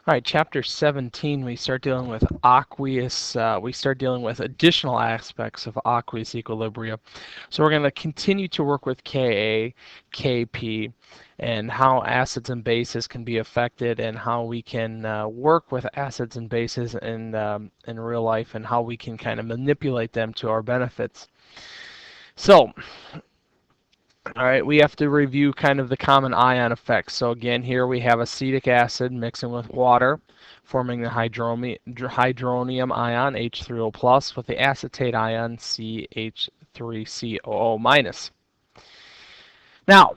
All right, chapter 17, we start dealing with we start dealing with additional aspects of aqueous equilibrium. So we're going to continue to work with Ka, Kp, and how acids and bases can be affected, and how we can work with acids and bases in real life, and how we can kind of manipulate them to our benefits. So, all right, we have to review kind of the common ion effects. So again, here we have acetic acid mixing with water, forming the hydronium ion H3O+ with the acetate ion CH3COO-. Now,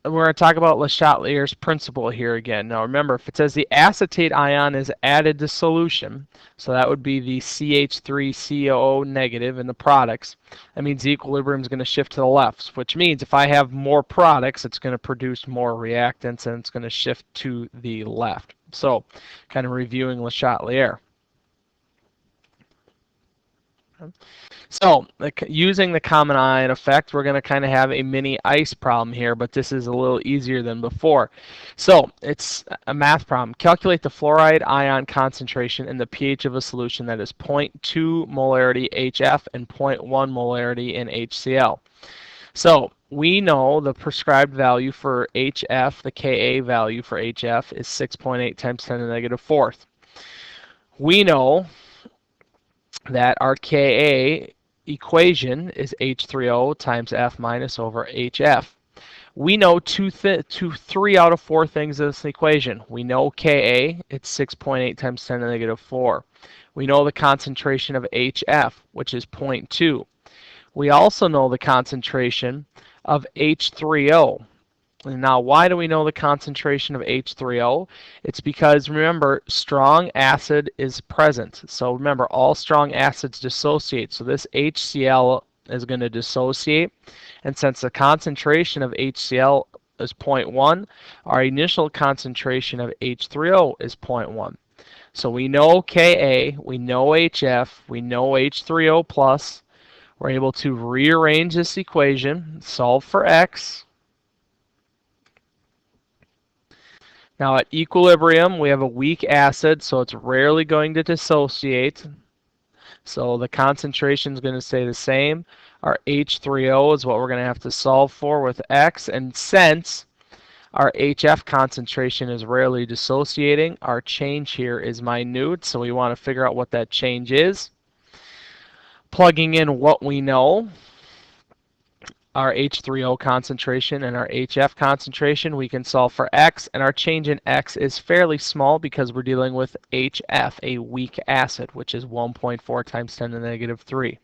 we're going to talk about Le Chatelier's principle here again. Now remember, if it says the acetate ion is added to solution, so that would be the CH3COO negative in the products, that means the equilibrium is going to shift to the left, which means if I have more products, it's going to produce more reactants, and it's going to shift to the left. So, kind of reviewing Le Chatelier. So, using the common ion effect, we're going to kind of have a mini ice problem here, but this is a little easier than before. So, it's a math problem. Calculate the fluoride ion concentration and the pH of a solution that is 0.2 molarity HF and 0.1 molarity in HCl. So, we know the prescribed value for HF, the Ka value for HF, is 6.8 times 10 to the negative fourth. We know that our Ka equation is H3O times F minus over HF. We know three out of four things in this equation. We know Ka, it's 6.8 times 10 to the negative 4. We know the concentration of HF, which is 0.2. We also know the concentration of H3O. Now, why do we know the concentration of H3O? It's because, remember, strong acid is present. So remember, all strong acids dissociate. So this HCl is going to dissociate. And since the concentration of HCl is 0.1, our initial concentration of H3O is 0.1. So we know Ka, we know HF, we know H3O+. We're able to rearrange this equation, solve for X. Now at equilibrium, we have a weak acid, so it's rarely going to dissociate. So the concentration is going to stay the same. Our H3O is what we're going to have to solve for with X. And since our HF concentration is rarely dissociating, our change here is minute, so we want to figure out what that change is. Plugging in what we know, our H3O concentration and our HF concentration, we can solve for X, and our change in X is fairly small because we're dealing with HF, a weak acid, which is 1.4 times 10 to the negative 3.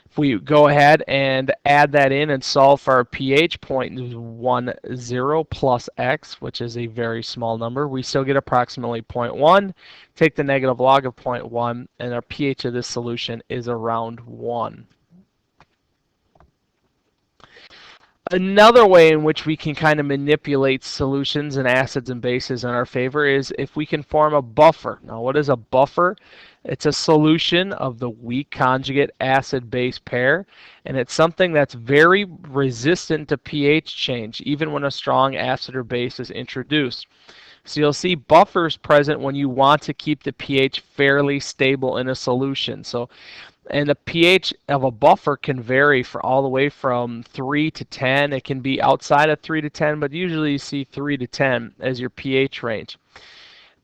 If we go ahead and add that in and solve for our pH, 0.10 plus X, which is a very small number, we still get approximately 0.1. Take the negative log of 0.1, and our pH of this solution is around 1. Another way in which we can kind of manipulate solutions and acids and bases in our favor is if we can form a buffer. Now, what is a buffer? It's a solution of the weak conjugate acid-base pair, and it's something that's very resistant to pH change, even when a strong acid or base is introduced. So you'll see buffers present when you want to keep the pH fairly stable in a solution. And the pH of a buffer can vary for all the way from 3 to 10. It can be outside of 3 to 10, but usually you see 3 to 10 as your pH range.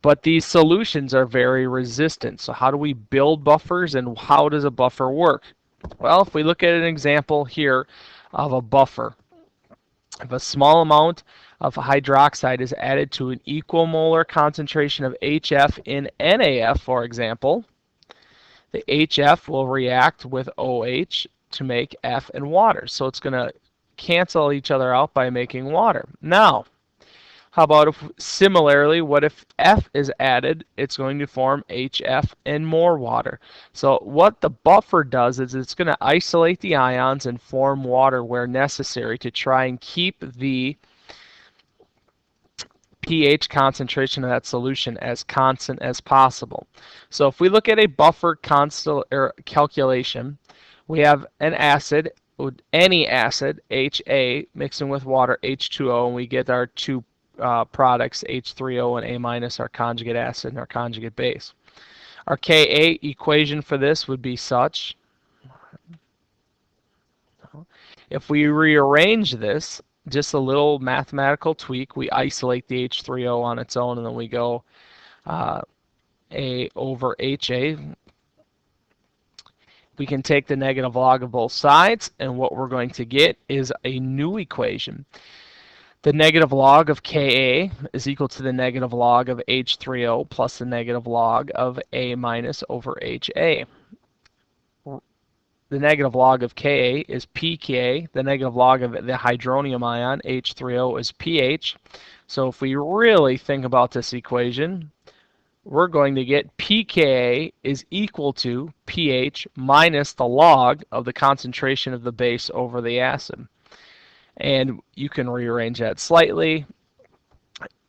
But these solutions are very resistant. So how do we build buffers, and how does a buffer work? Well, if we look at an example here of a buffer, if a small amount of hydroxide is added to an equal molar concentration of HF in NaF, for example, the HF will react with OH to make F and water. So it's going to cancel each other out by making water. Now, how about if similarly, what if F is added? It's going to form HF and more water. So what the buffer does is it's going to isolate the ions and form water where necessary to try and keep the pH concentration of that solution as constant as possible. So if we look at a buffer calculation, we have an acid, any acid, HA, mixing with water, H2O, and we get our two products, H3O and A minus, our conjugate acid and our conjugate base. Our Ka equation for this would be such. If we rearrange this, just a little mathematical tweak, we isolate the H3O on its own, and then we go A over HA. We can take the negative log of both sides, and what we're going to get is a new equation. The negative log of Ka is equal to the negative log of H3O plus the negative log of A minus over HA. The negative log of Ka is pK. The negative log of the hydronium ion, H3O, is pH. So if we really think about this equation, we're going to get pKa is equal to pH minus the log of the concentration of the base over the acid. And you can rearrange that slightly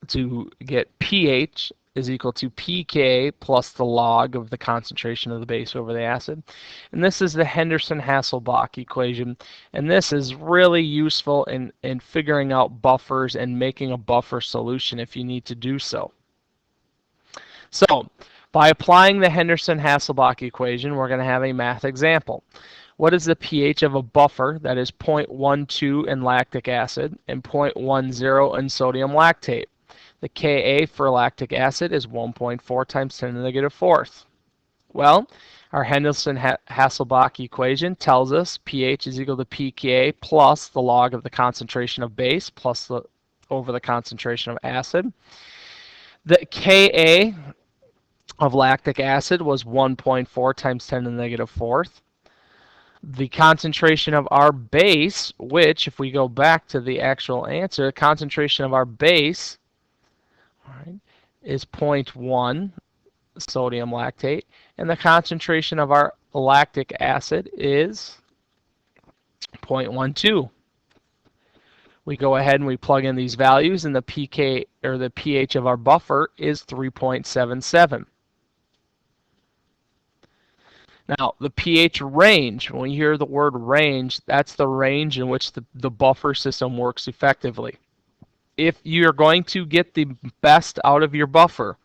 to get pH is equal to pK plus the log of the concentration of the base over the acid. And this is the Henderson-Hasselbalch equation. And this is really useful in figuring out buffers and making a buffer solution if you need to do so. So, by applying the Henderson-Hasselbalch equation, we're going to have a math example. What is the pH of a buffer that is 0.12 in lactic acid and 0.10 in sodium lactate? The Ka for lactic acid is 1.4 times 10 to the negative fourth. Well, our Henderson-Hasselbalch equation tells us pH is equal to pKa plus the log of the concentration of base plus over the concentration of acid. The Ka of lactic acid was 1.4 times 10 to the negative fourth. The concentration of our base, which if we go back to the actual answer, the concentration of our base is 0.1 sodium lactate, and the concentration of our lactic acid is 0.12. We go ahead and we plug in these values, and the pK or the pH of our buffer is 3.77. Now, the pH range, when you hear the word range, that's the range in which the buffer system works effectively. If you're going to get the best out of your buffer,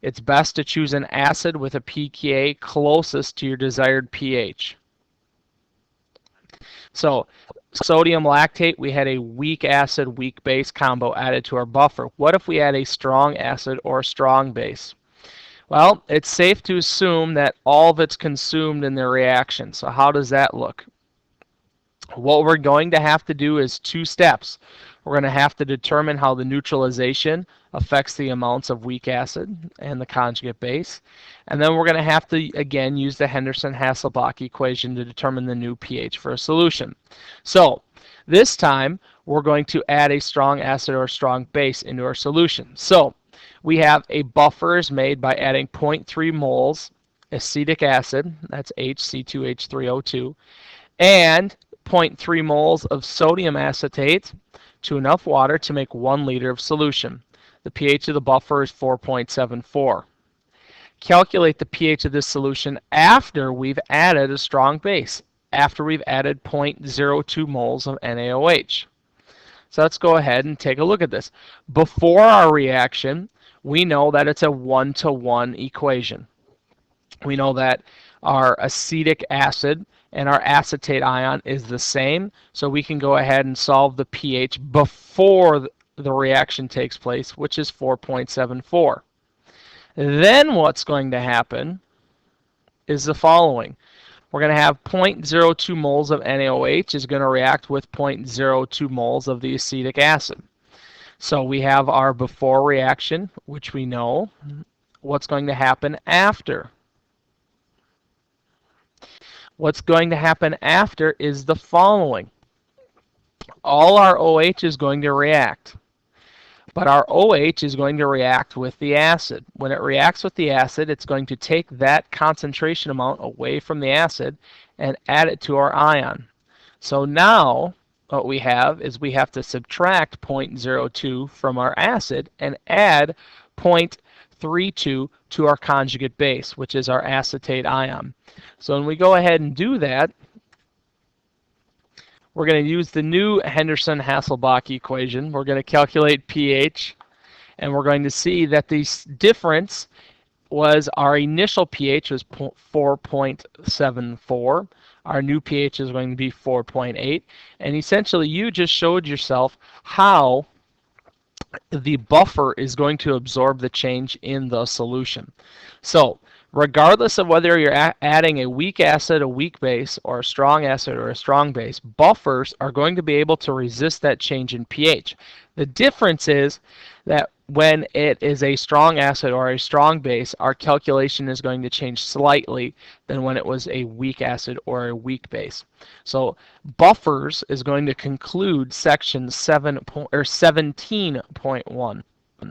it's best to choose an acid with a pKa closest to your desired pH. So, sodium lactate, we had a weak acid, weak base combo added to our buffer. What if we add a strong acid or a strong base? Well, it's safe to assume that all of it's consumed in the reaction. So how does that look? What we're going to have to do is two steps. We're going to have to determine how the neutralization affects the amounts of weak acid and the conjugate base. And then we're going to have to, again, use the Henderson-Hasselbalch equation to determine the new pH for a solution. So this time, we're going to add a strong acid or a strong base into our solution. So we have a buffer is made by adding 0.3 moles acetic acid, that's HC2H3O2, and 0.3 moles of sodium acetate to enough water to make 1 liter of solution. The pH of the buffer is 4.74. Calculate the pH of this solution after we've added a strong base, after we've added 0.02 moles of NaOH. So let's go ahead and take a look at this. Before our reaction, we know that it's a 1-to-1 equation. We know that our acetic acid and our acetate ion is the same, so we can go ahead and solve the pH before the reaction takes place, which is 4.74. Then what's going to happen is the following. We're going to have 0.02 moles of NaOH is going to react with 0.02 moles of the acetic acid. So we have our before reaction, which we know. What's going to happen after? What's going to happen after is the following. All our OH is going to react, but our OH is going to react with the acid. When it reacts with the acid, it's going to take that concentration amount away from the acid and add it to our ion. So now what we have is we have to subtract 0.02 from our acid and add 0.32 to our conjugate base, which is our acetate ion. So when we go ahead and do that, we're going to use the new Henderson-Hasselbalch equation. We're going to calculate pH, and we're going to see that the difference was our initial pH was 4.74. Our new pH is going to be 4.8. And essentially, you just showed yourself how the buffer is going to absorb the change in the solution. So regardless of whether you're adding a weak acid, a weak base, or a strong acid or a strong base, buffers are going to be able to resist that change in pH. The difference is that when it is a strong acid or a strong base, our calculation is going to change slightly than when it was a weak acid or a weak base. So buffers is going to conclude section 17.1.